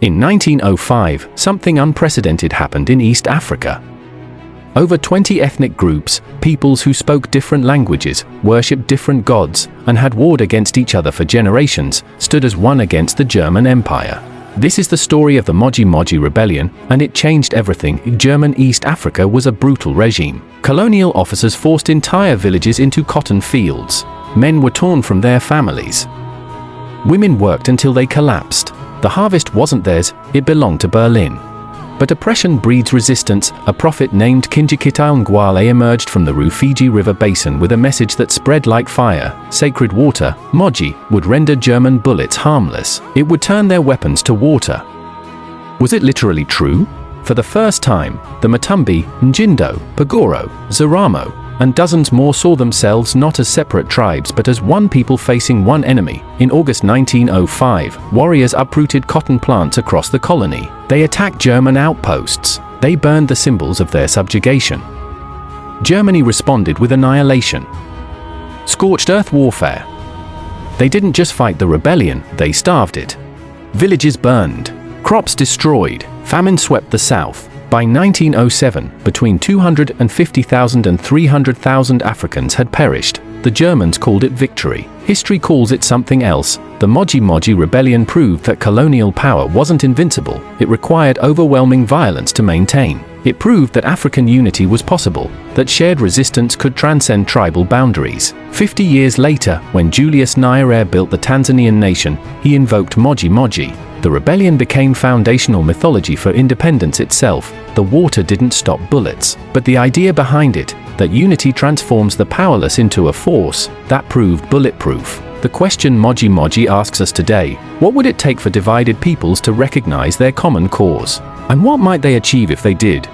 In 1905, something unprecedented happened in East Africa. Over 20 ethnic groups, peoples who spoke different languages, worshipped different gods, and had warred against each other for generations, stood as one against the German Empire. This is the story of the Maji Rebellion, and it changed everything. German East Africa was a brutal regime. Colonial officers forced entire villages into cotton fields. Men were torn from their families. Women worked until they collapsed. The harvest wasn't theirs, it belonged to Berlin. But oppression breeds resistance. A prophet named Kinjekitile Ngwale emerged from the Rufiji River basin with a message that spread like fire. Sacred water, Maji, would render German bullets harmless. It would turn their weapons to water. Was it literally true? For the first time, the Matumbi, Njindo, Pagoro, Zaramo, and dozens more saw themselves not as separate tribes but as one people facing one enemy. In August 1905, warriors uprooted cotton plants across the colony. They attacked German outposts. They burned the symbols of their subjugation. Germany responded with annihilation. Scorched earth warfare. They didn't just fight the rebellion, they starved it. Villages burned. Crops destroyed. Famine swept the south. By 1907, between 250,000 and 300,000 Africans had perished. The Germans called it victory. History calls it something else. The Maji Rebellion proved that colonial power wasn't invincible. It required overwhelming violence to maintain. It proved that African unity was possible, that shared resistance could transcend tribal boundaries. 50 years later, when Julius Nyerere built the Tanzanian nation, he invoked Maji. The rebellion became foundational mythology for independence itself. The water didn't stop bullets, but the idea behind it, that unity transforms the powerless into a force, that proved bulletproof. The question Maji asks us today: what would it take for divided peoples to recognize their common cause? And what might they achieve if they did?